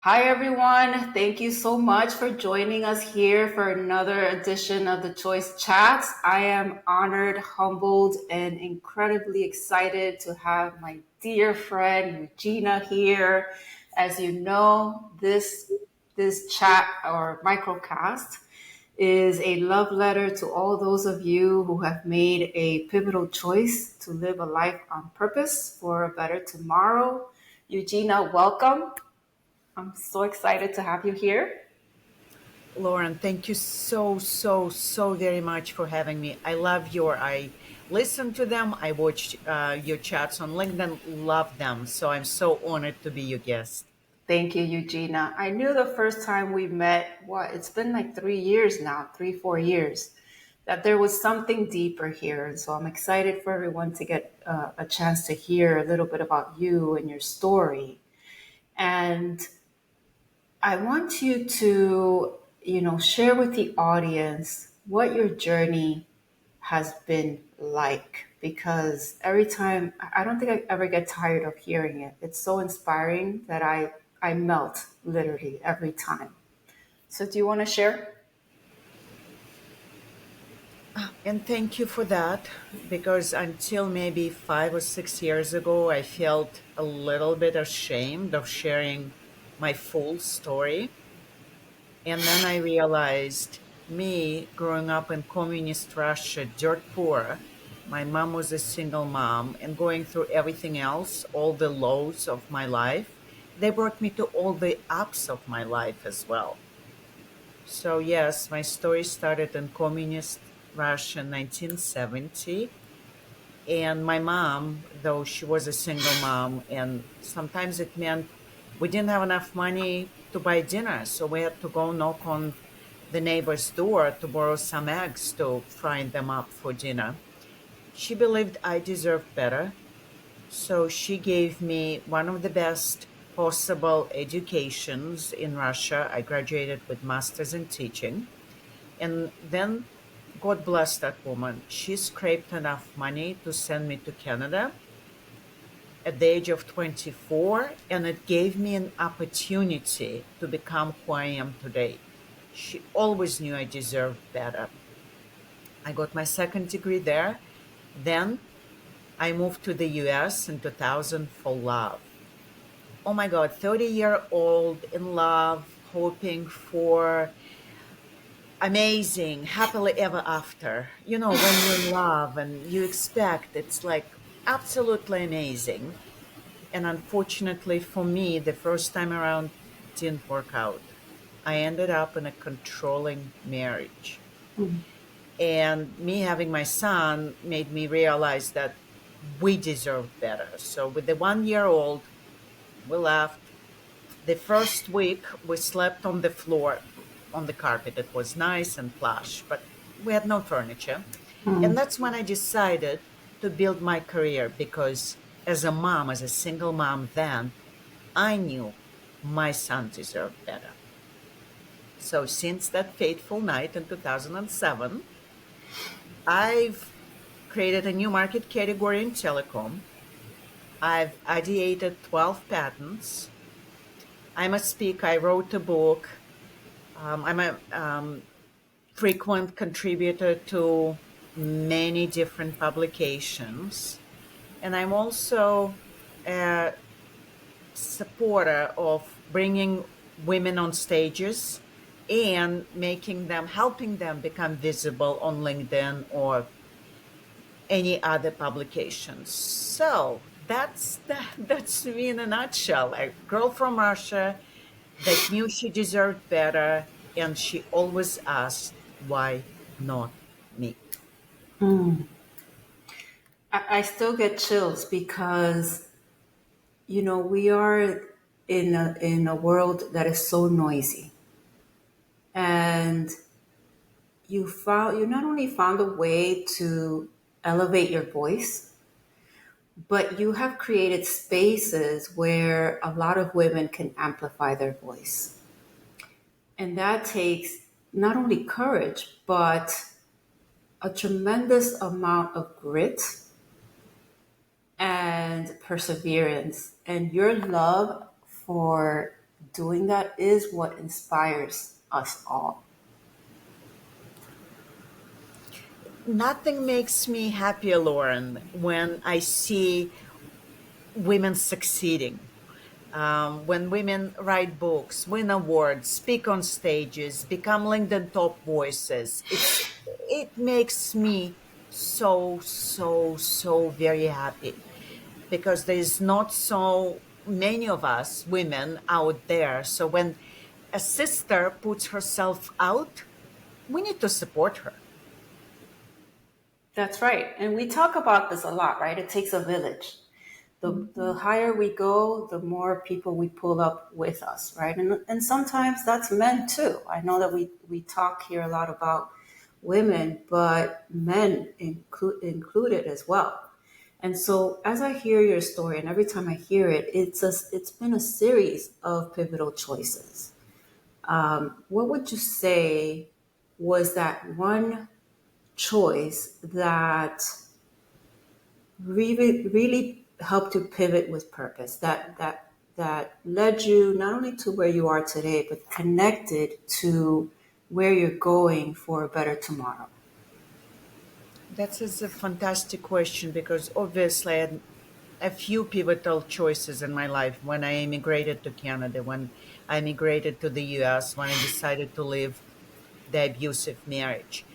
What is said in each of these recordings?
Hi, everyone. Thank you so much for joining us here for another edition of the Choice Chats. I am honored, humbled, and incredibly excited to have my dear friend Eugina here. As you know, this chat or microcast is a love letter to all those of you who have made a pivotal choice to live a life on purpose for a better tomorrow. Eugina, welcome. I'm so excited to have you here. Lauren, thank you so very much for having me. I listen to them. I watched your chats on LinkedIn, love them. So I'm so honored to be your guest. Thank you, Eugenia. I knew the first time we met, it's been like 3 years now, 4 years, that there was something deeper here. And so I'm excited for everyone to get a chance to hear a little bit about you and your story. And I want you to, share with the audience what your journey has been like because every time I don't think I ever get tired of hearing it. It's so inspiring that I melt literally every time. So do you want to share? And thank you for that, because until maybe 5 or 6 years ago, I felt a little bit ashamed of sharing my full story. And then I realized me growing up in communist Russia, dirt poor, my mom was a single mom, and going through everything else, all the lows of my life, they brought me to all the ups of my life as well. So, yes, my story started in communist Russia in 1970. And my mom, though she was a single mom, and sometimes it meant we didn't have enough money to buy dinner. So we had to go knock on the neighbor's door to borrow some eggs to fry them up for dinner. She believed I deserved better. So she gave me one of the best possible educations in Russia. I graduated with master's in teaching. And then God bless that woman. She scraped enough money to send me to Canada at the age of 24, and it gave me an opportunity to become who I am today. She always knew I deserved better. I got my second degree there. Then I moved to the US in 2000 for love. Oh my God, 30-year-old in love, hoping for amazing, happily ever after. You know, when you're in love and you expect, it's like absolutely amazing. And unfortunately for me, the first time around didn't work out. I ended up in a controlling marriage. And me having my son made me realize that we deserved better. So with the 1 year old, we left. The first week, we slept on the floor, on the carpet. It was nice and plush, but we had no furniture. And Mm, that's when I decided to build my career, because as a mom, as a single mom then, I knew my son deserved better. So since that fateful night in 2007, I've created a new market category in telecom. I've ideated 12 patents. I'm a speaker. I wrote a book. I'm a frequent contributor to many different publications. And I'm also a supporter of bringing women on stages and helping them become visible on LinkedIn or any other publications. So that's me in a nutshell. A girl from Russia that knew she deserved better, and she always asked, why not me? mm. I still get chills because we are in a world that is so noisy, and you not only found a way to elevate your voice, but you have created spaces where a lot of women can amplify their voice. And that takes not only courage, but a tremendous amount of grit and perseverance. And your love for doing that is what inspires us all. Nothing makes me happier, Lauren, when I see women succeeding. When women write books, win awards, speak on stages, become LinkedIn top voices, it makes me so very happy because there's not so many of us women out there. So when a sister puts herself out, we need to support her. That's right. And we talk about this a lot, right? It takes a village. The Mhm. higher we go, the more people we pull up with us, right? And sometimes that's men too. I know that we talk here a lot about women, but men included as well. And so as I hear your story, and every time I hear it, it's been a series of pivotal choices. What would you say was that one choice that really helped you pivot with purpose, that led you not only to where you are today but connected to where you're going for a better tomorrow? That is a fantastic question because obviously I had a few pivotal choices in my life when I immigrated to Canada, when I immigrated to the US, when I decided to leave the abusive marriage.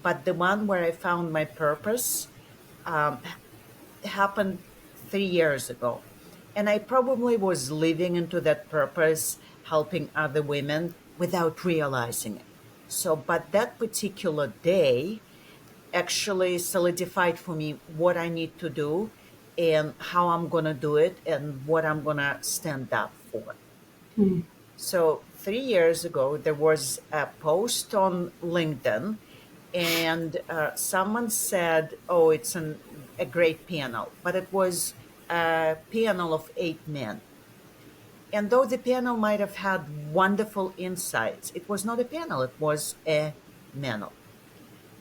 But the one where I found my purpose um, happened 3 years ago. And I probably was living into that purpose, helping other women without realizing it. So, but that particular day actually solidified for me what I need to do and how I'm going to do it and what I'm going to stand up for. So, 3 years ago, there was a post on LinkedIn, and someone said, "Oh, it's a great panel," but it was a panel of 8 men. And though the panel might have had wonderful insights, it was not a panel, it was a panel.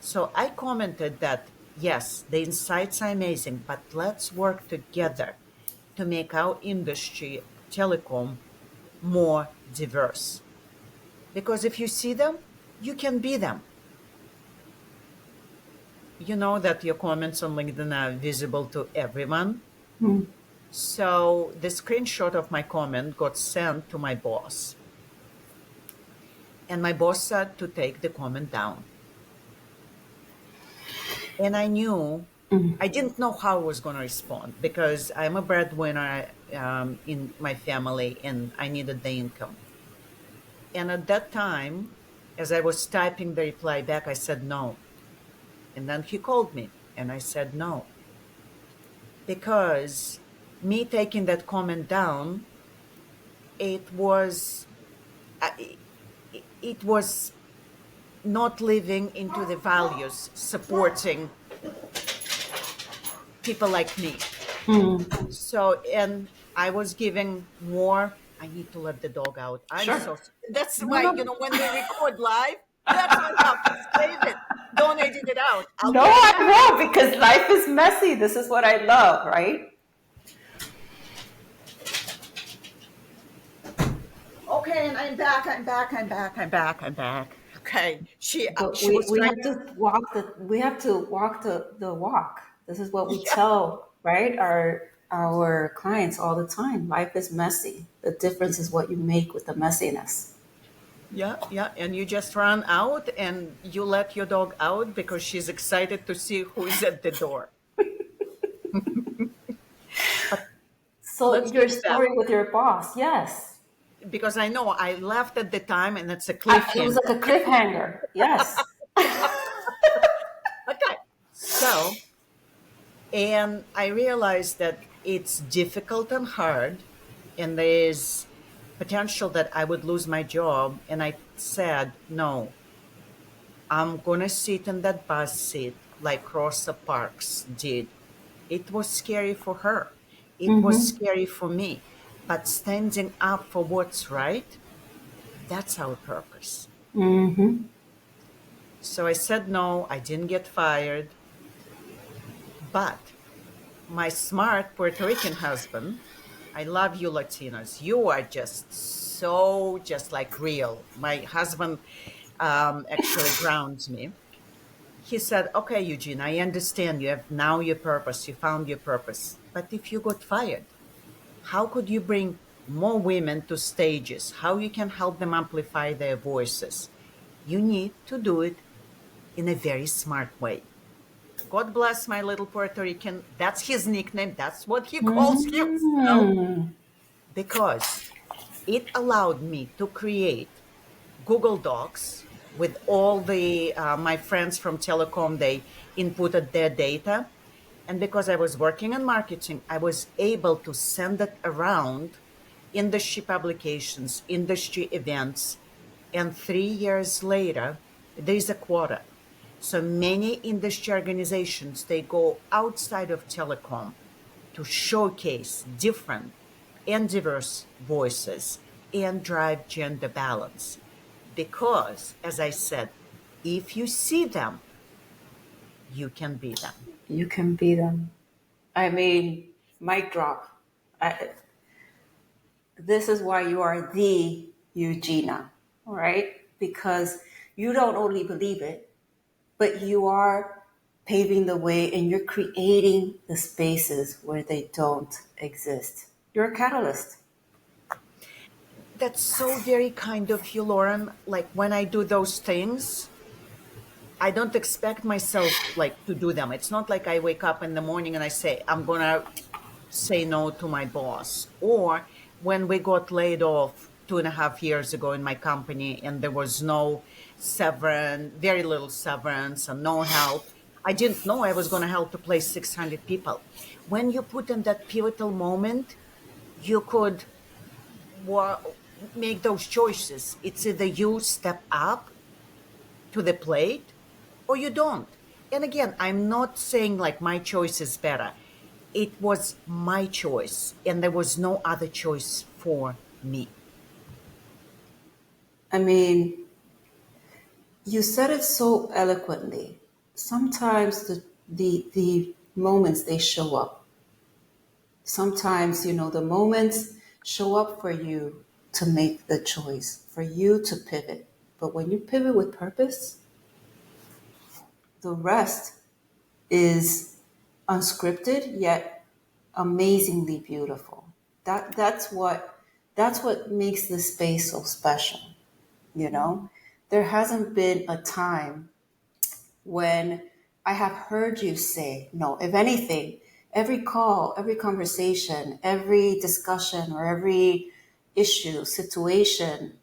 So I commented that, yes, the insights are amazing, but let's work together to make our industry, telecom, more diverse. Because if you see them, you can be them. You know that your comments on LinkedIn are visible to everyone. So the screenshot of my comment got sent to my boss, and my boss said to take the comment down. And I didn't know how I was going to respond because I'm a breadwinner in my family and I needed the income. And at that time, as I was typing the reply back, I said no. And then he called me and I said no. Because me taking that comment down, it was uh, it, it was not living into the values supporting people like me. So, and I was giving more. I need to let the dog out. I'm Sure. so, that's No, why, no, when we record live, that's why you have to save it. Don't edit it out. I'll no, get I mad. won't, because life is messy. This is what I love, right? Okay, and I'm back. I'm back. Okay. But She was we trying. have to walk the walk. This is what we Yeah, tell, right, our clients all the time. Life is messy. The difference is what you make with the messiness. yeah. And you just run out and you let your dog out because she's excited to see who is at the door. But So let's your get to that story with your boss, yes. because I know I left at the time and it's a It was cliffhanger. like a cliffhanger. Yes. Okay. So, and I realized that it's difficult and hard, and there's potential that I would lose my job. And I said, no, I'm going to sit in that bus seat like Rosa Parks did. It was scary for her, it was scary for me. But standing up for what's right, that's our purpose. So I said no, I didn't get fired. But my smart Puerto Rican husband, I love you Latinas. You are just so just like real. My husband actually grounds me. He said, "Okay, Eugene, I understand you have now your purpose. You found your purpose. But if you got fired, how could you bring more women to stages? How you can help them amplify their voices? You need to do it in a very smart way." God bless my little Puerto Rican. That's his nickname. That's what he calls himself. Mm. Because it allowed me to create Google Docs with all the my friends from Telecom. They inputted their data, and because I was working in marketing, I was able to send it around industry publications, industry events, and 3 years later, there is a quota. So many industry organizations they go outside of telecom to showcase different and diverse voices and drive gender balance. Because, as I said, if you see them, you can be them. You can be them. I mean, mic drop. This is why you are the Eugina, all right? Because you don't only believe it, but you are paving the way and you're creating the spaces where they don't exist. You're a catalyst. That's so very kind of you, Lauren. Like when I do those things, I don't expect myself like to do them. It's not like I wake up in the morning and I say, I'm gonna say no to my boss. Or when we got laid off 2.5 years ago in my company and there was no severance, very little severance and no help. I didn't know I was going to help to place 600 people. When you put in that pivotal moment, you could wa- make those choices. It's either you step up to the plate or you don't. And again, I'm not saying like my choice is better. It was my choice, and there was no other choice for me. I mean, you said it so eloquently. Sometimes the moments they show up. Sometimes, the moments show up for you to make the choice, for you to pivot. But when you pivot with purpose, the rest is unscripted yet amazingly beautiful. That's what makes this space so special. You know, there hasn't been a time when I have heard you say no. If anything, every call, every conversation, every discussion, or every issue, situation,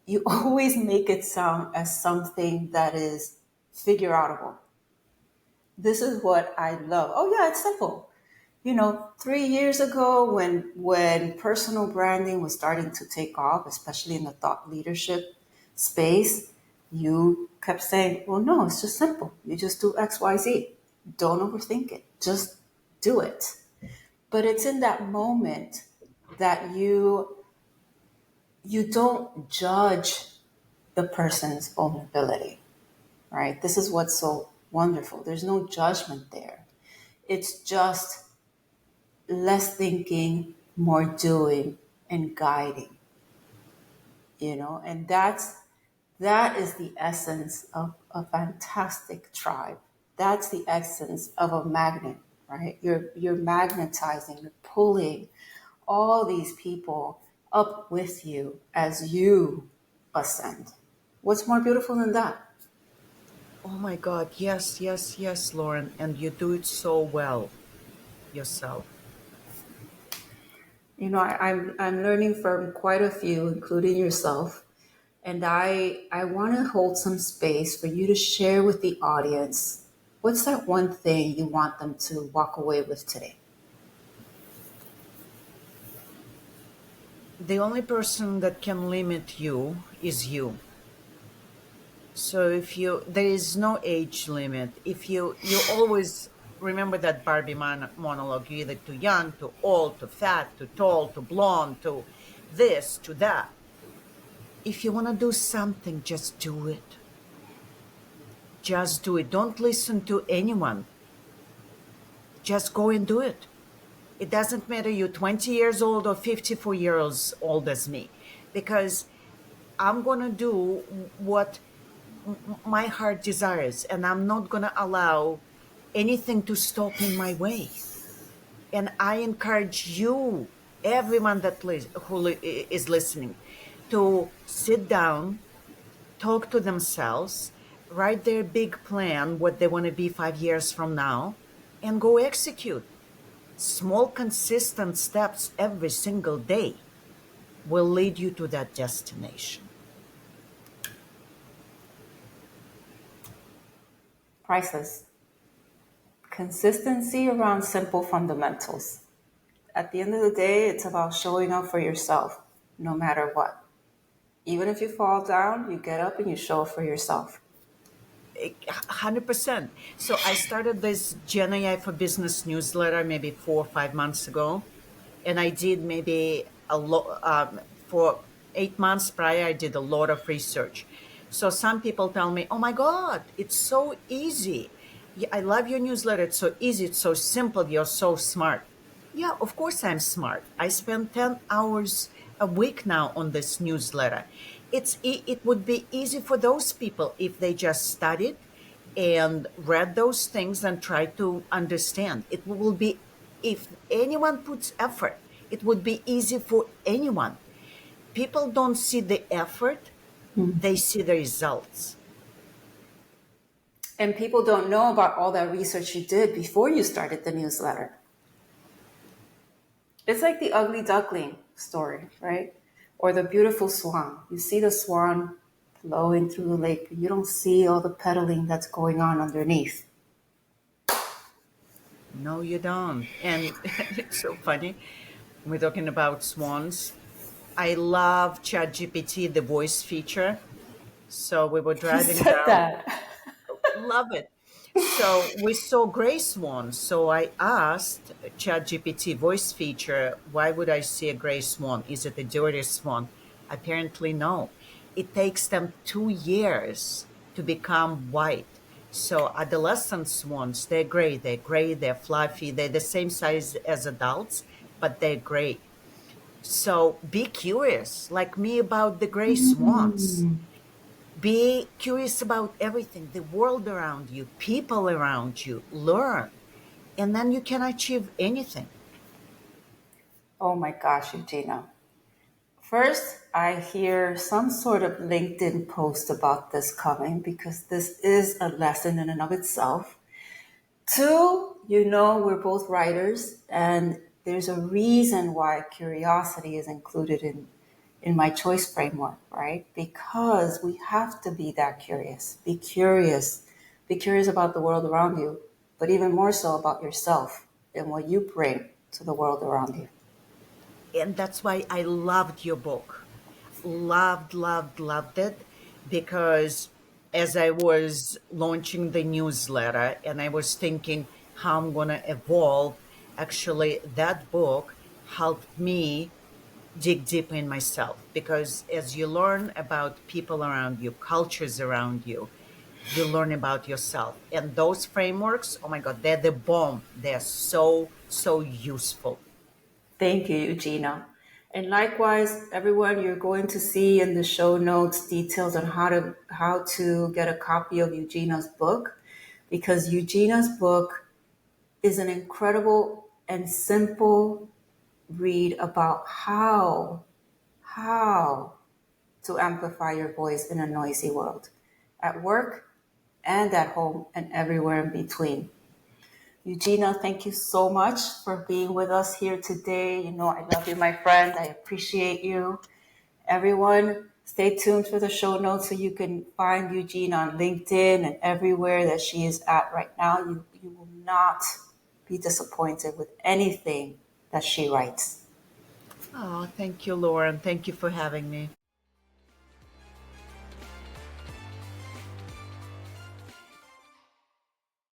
you always make it sound as something that is figure outable. This is what I love. Oh yeah, it's simple. 3 years ago when personal branding was starting to take off, especially in the thought leadership space, you kept saying, well, no, it's just simple. You just do XYZ. Don't overthink it. Just do it. But it's in that moment that you don't judge the person's vulnerability, right? This is what's so wonderful. There's no judgment there. It's just less thinking, more doing, and guiding. And that is the essence of a fantastic tribe. That's the essence of a magnet, right? You're magnetizing, you're pulling all these people up with you as you ascend. What's more beautiful than that? Oh my God. Yes, yes, yes, Lauren. And you do it so well yourself. I'm learning from quite a few, including yourself. And I want to hold some space for you to share with the audience what's that one thing you want them to walk away with today? The only person that can limit you is you. So if you, there is no age limit. If you always remember that Barbie monologue, you're either too young, too old, too fat, too tall, too blonde, too this, to that. If you want to do something, just do it. Just do it. Don't listen to anyone. Just go and do it. It doesn't matter you're 20 years old or 54 years old as me. because I'm going to do what my heart desires, and I'm not going to allow anything to stop in my way. And I encourage you, everyone is listening, to sit down, talk to themselves, write their big plan, what they want to be 5 years from now, and go execute. Small, consistent steps every single day will lead you to that destination. Priceless. Consistency around simple fundamentals. At the end of the day, it's about showing up for yourself, no matter what. Even if you fall down, you get up and you show up for yourself. 100%. So I started this Gen AI for Business newsletter maybe 4 or 5 months ago, and I did maybe a lot for 8 months prior. I did a lot of research. So some people tell me, "Oh my God, it's so easy! Yeah, I love your newsletter. It's so easy. It's so simple. You're so smart." Yeah, of course I'm smart. I spend 10 hours a week now on this newsletter. It would be easy for those people if they just studied and read those things and tried to understand. It will be, if anyone puts effort, it would be easy for anyone. People don't see the effort, they see the results. And people don't know about all that research you did before you started the newsletter. It's like the ugly duckling story, right? Or the beautiful swan. You see the swan flowing through the lake, but you don't see all the pedaling that's going on underneath. No, you don't. And it's so funny. We're talking about swans. I love ChatGPT, the voice feature. So we were Who driving said down. that? Love it. So we saw gray swans. So I asked ChatGPT voice feature, why would I see a gray swan? Is it a dirty swan? Apparently, no. It takes them 2 years to become white. So adolescent swans, they're gray, they're fluffy, they're the same size as adults, but they're gray. So be curious, like me, about the gray swans. Mm. Be curious about everything, the world around you, people around you, learn, and then you can achieve anything. Oh my gosh, Eugenia. First, I hear some sort of LinkedIn post about this coming because this is a lesson in and of itself. Two, we're both writers, and there's a reason why curiosity is included in my choice framework, right? Because we have to be that curious. Be curious. Be curious about the world around you, but even more so about yourself and what you bring to the world around you. And that's why I loved your book. Loved it, because as I was launching the newsletter and I was thinking how I'm going to evolve, actually, that book helped me dig deep in myself, because as you learn about people around you, cultures around you, you learn about yourself. And those frameworks, oh my God, they're the bomb. They're so, so useful. Thank you, Eugenia. And likewise, everyone, you're going to see in the show notes details on how to get a copy of Eugenia's book, because Eugenia's book is an incredible and simple read about how to amplify your voice in a noisy world, at work and at home and everywhere in between. Eugenia, thank you so much for being with us here today. I love you, my friend. I appreciate you. Everyone, stay tuned for the show notes so you can find Eugenia on LinkedIn and everywhere that she is at right now. You will not be disappointed with anything that she writes. Oh, thank you, Lauren. Thank you for having me.